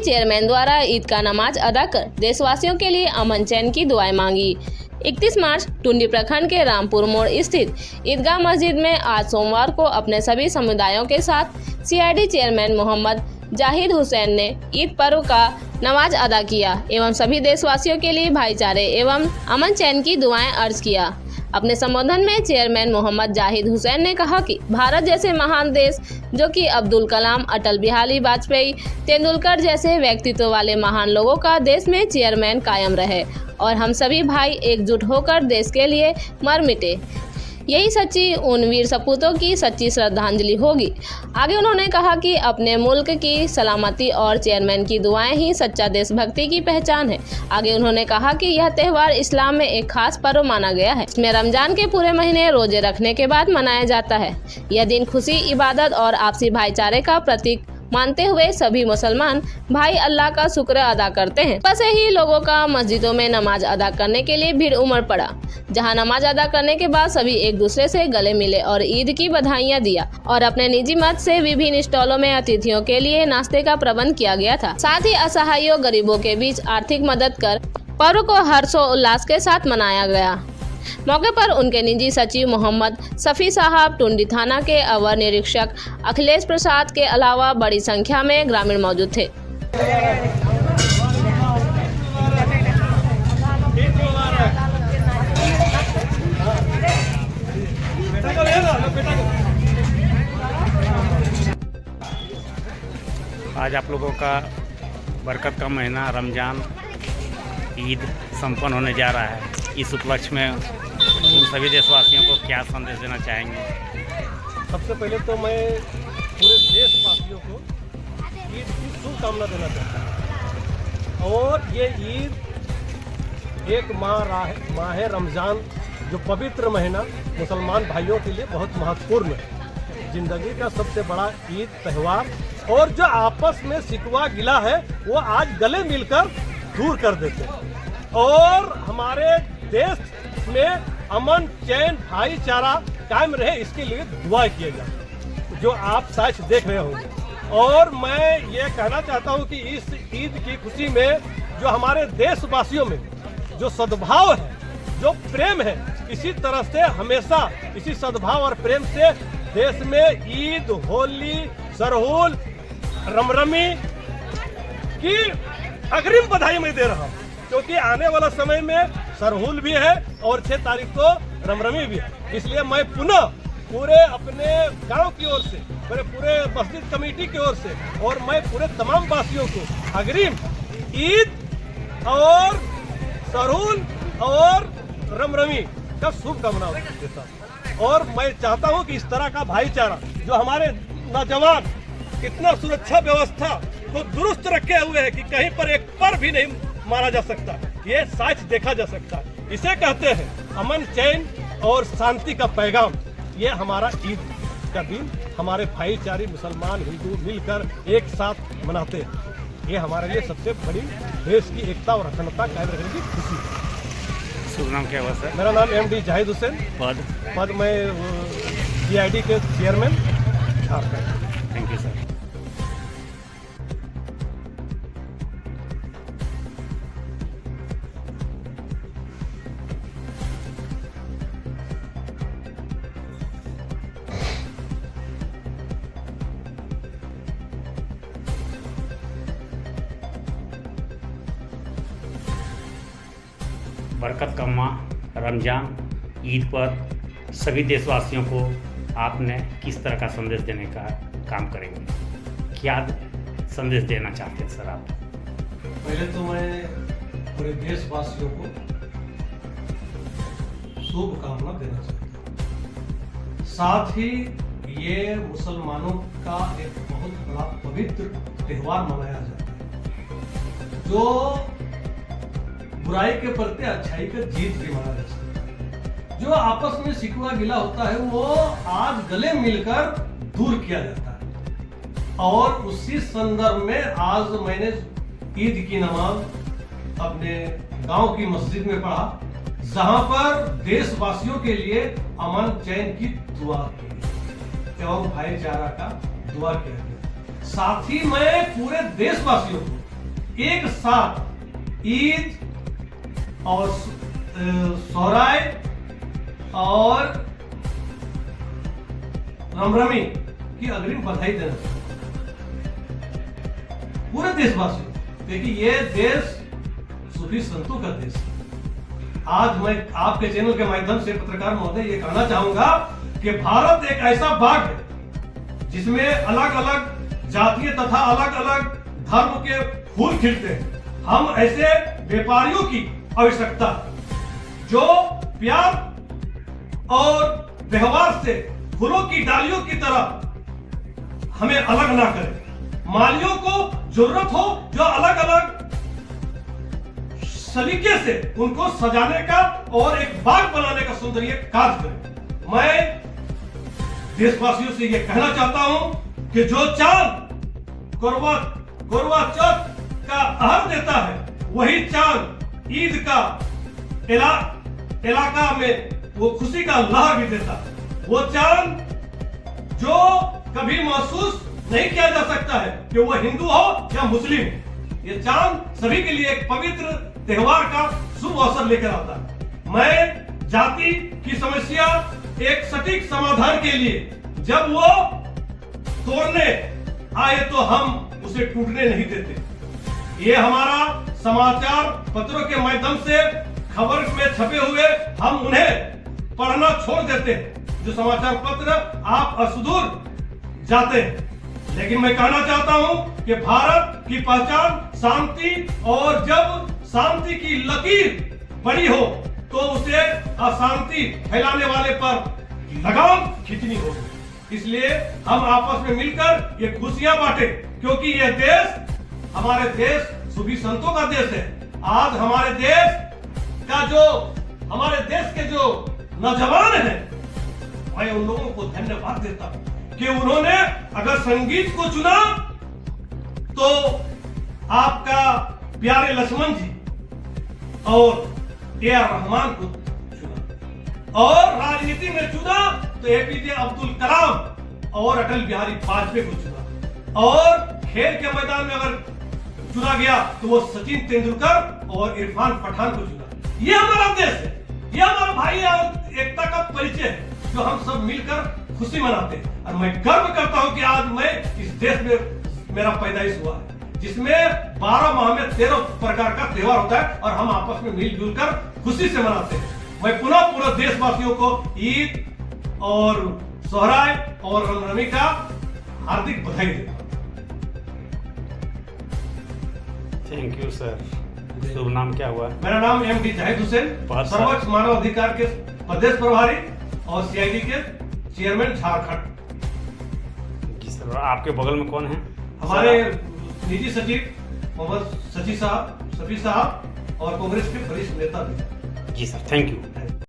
Chairman द्वारा ईद का नमाज अदा कर देशवासियों के लिए अमन चैन की दुआएं मांगी। 31 मार्च टुंडी प्रखंड के रामपुर मोड़ स्थित ईदगाह मस्जिद में आज सोमवार को अपने सभी समुदायों के साथ CID चेयरमैन मोहम्मद जाहिद हुसैन ने ईद पर्व का नमाज अदा किया एवं सभी देशवासियों के लिए भाईचारे एवं अमन चैन की दुआएं अर्ज किया। अपने संबोधन में चेयरमैन मोहम्मद जाहिद हुसैन ने कहा कि भारत जैसे महान देश जो कि अब्दुल कलाम, अटल बिहारी वाजपेयी, तेंदुलकर जैसे व्यक्तित्व वाले महान लोगों का देश में चेयरमैन कायम रहे और हम सभी भाई एकजुट होकर देश के लिए मर मिटे। यही सच्ची उन वीर सपूतों की सच्ची श्रद्धांजलि होगी। आगे उन्होंने कहा कि अपने मुल्क की सलामती और चेयरमैन की दुआएं ही सच्चा देशभक्ति की पहचान है। आगे उन्होंने कहा कि यह त्यौहार इस्लाम में एक खास पर्व माना गया है। इसमें रमजान के पूरे महीने रोजे रखने के बाद मनाया जाता है। यह दिन खुशी, इबादत और आपसी भाईचारे का प्रतीक मानते हुए सभी मुसलमान भाई अल्लाह का शुक्र अदा करते हैं। बस ही लोगों का मस्जिदों में नमाज अदा करने के लिए भीड़ उमड़ पड़ा, जहां नमाज अदा करने के बाद सभी एक दूसरे से गले मिले और ईद की बधाइयां दिया और अपने निजी मत से विभिन्न स्टॉलों में अतिथियों के लिए नाश्ते का प्रबंध किया गया था। साथ ही असहायों गरीबों के बीच आर्थिक मदद कर पर्व को हर्षोल्लास के साथ मनाया गया। मौके पर उनके निजी सचिव मोहम्मद सफ़ी साहब, टुंडी थाना के अवर निरीक्षक अखिलेश प्रसाद के अलावा बड़ी संख्या में ग्रामीण मौजूद थे। आज आप लोगों का बरकत का महीना रमज़ान ईद संपन्न होने जा रहा है। इस उपलक्ष्य में उन सभी देशवासियों को क्या संदेश देना चाहेंगे? सबसे पहले तो मैं पूरे देशवासियों को ईद की शुभकामना देना चाहता हूँ। और ये ईद एक माह रमज़ान जो पवित्र महीना मुसलमान भाइयों के लिए बहुत महत्वपूर्ण है। ज़िंदगी का सबसे बड़ा ईद त्यौहार और जो आपस में शिकवा गिला है वो आज गले मिलकर दूर कर देते हैं और हमारे देश में अमन, चैन, भाईचारा कायम रहे इसके लिए दुआ किया जाए, जो आप सच देख रहे होंगे। और मैं ये कहना चाहता हूँ कि इस ईद की खुशी में जो हमारे देशवासियों में जो सद्भाव है, जो प्रेम है, इसी तरह से हमेशा इसी सद्भाव और प्रेम से देश में ईद, होली, सरहुल, रमरमी की अग्रिम बधाई मैं दे रहा हूँ, क्योंकि आने वाला समय में सरहुल भी है और 6 तारीख को रमरमी भी है। इसलिए मैं पुनः पूरे अपने गांव की ओर से, मेरे पूरे मस्जिद कमेटी की ओर से और मैं पूरे तमाम वासियों को अग्रिम ईद और सरहुल और रमरमी का शुभकामना देता हूँ। और मैं चाहता हूँ कि इस तरह का भाईचारा जो हमारे नौजवान इतना सुरक्षा व्यवस्था को दुरुस्त रखे हुए है कि कहीं पर एक पर भी नहीं मारा जा सकता, ये सच देखा जा सकता है। इसे कहते हैं अमन, चैन और शांति का पैगाम। ये हमारा ईद का दिन हमारे भाईचारे मुसलमान हिंदू मिलकर एक साथ मनाते हैं। ये हमारे लिए सबसे बड़ी देश की एकता और अखंडता कायम रखने की खुशी है। शुभ नाम क्या हुआ सर? मेरा नाम MD जाहिद हुसैन, पद मैं CID के chairman Jharkhand. Thank you sir. बरकत का माह रमज़ान ईद पर सभी देशवासियों को आपने किस तरह का संदेश देने का काम करेंगे? क्या संदेश देना चाहते हैं सर आप? पहले तो मैं पूरे देशवासियों को शुभकामना देना चाहता हूँ। साथ ही ये मुसलमानों का एक बहुत बड़ा पवित्र त्यौहार मनाया जाता है, जो बुराई के प्रति अच्छाई का जीत भी माना जा सकता है। जो आपस में शिकवा गिला होता है वो आज गले मिलकर दूर किया जाता है। और उसी संदर्भ में आज मैंने ईद की नमाज अपने गांव की मस्जिद में पढ़ा, जहां पर देशवासियों के लिए अमन चैन की दुआ की एवं भाईचारा का दुआ किया गया। साथ ही मैं पूरे देशवासियों को एक साथ ईद और सोहराय और रामनवमी की अग्रिम बधाई देना पूरे देशवासियों, क्योंकि ये देश सूफी संतों का देश है। आज मैं आपके चैनल के माध्यम से पत्रकार महोदय ये कहना चाहूंगा कि भारत एक ऐसा बाग है जिसमें अलग अलग जातीय तथा अलग अलग धर्म के फूल खिलते हैं। हम ऐसे व्यापारियों की आवश्यकता जो प्यार और व्यवहार से फूलों की डालियों की तरह हमें अलग ना करें। मालियों को जरूरत हो जो अलग अलग सलीके से उनको सजाने का और एक बाग बनाने का सुंदर कार्य करें। मैं देशवासियों से यह कहना चाहता हूं कि जो चांद कोरवा चौथ का आहर देता है वही चांद ईद का इलाका में वो खुशी का लहर भी देता है। वो चांद जो कभी महसूस नहीं किया जा सकता है कि वो हिंदू हो या मुस्लिम। ये चांद सभी के लिए एक पवित्र त्योहार का शुभ अवसर लेकर आता है। मैं जाति की समस्या एक सटीक समाधान के लिए जब वो तोड़ने आए तो हम उसे टूटने नहीं देते। ये हमारा समाचार पत्रों के माध्यम से खबर में छपे हुए हम उन्हें पढ़ना छोड़ देते हैं। जो समाचार पत्र आप असुदूर जाते हैं, लेकिन मैं कहना चाहता हूं कि भारत की पहचान शांति, और जब शांति की लकीर बड़ी हो तो उसे अशांति फैलाने वाले पर लगाम खींचनी होगी। इसलिए हम आपस में मिलकर ये खुशियां बांटे, क्योंकि ये देश हमारे देश सूफी संतों का देश है। आज हमारे देश के जो नौजवान हैं, मैं उन लोगों को धन्यवाद देता हूं कि उन्होंने अगर संगीत को चुना तो आपका प्यारे लक्ष्मण जी और ए.आर. रहमान को चुना, और राजनीति में चुना तो एपीजे अब्दुल कलाम और अटल बिहारी वाजपेयी को चुना, और खेल के मैदान में अगर चुना गया तो वो सचिन तेंदुलकर और इरफान पठान को चुना। ये हमारा देश है, ये हमारा भाई और एकता का परिचय है जो हम सब मिलकर खुशी मनाते हैं। और मैं गर्व करता हूं कि आज मैं इस देश में मेरा पैदाइश हुआ है, जिसमें 12 माह में 13 प्रकार का त्योहार होता है और हम आपस में मिलजुल कर खुशी से मनाते हैं। मैं पुनः पूरे देशवासियों को ईद और सोहराय और रामनवमी का हार्दिक बधाई देता हूं। Thank you sir. शुभ नाम क्या हुआ? मेरा नाम एमडी जाहिद हुसैन, सर्वोच्च मानव अधिकार के प्रदेश प्रभारी और सीआईडी के चेयरमैन झारखंड। जी सर, आपके बगल में कौन है? हमारे निजी सचिव मोहम्मद शफी साहब और कांग्रेस के वरिष्ठ नेता भी। जी सर, थैंक यू।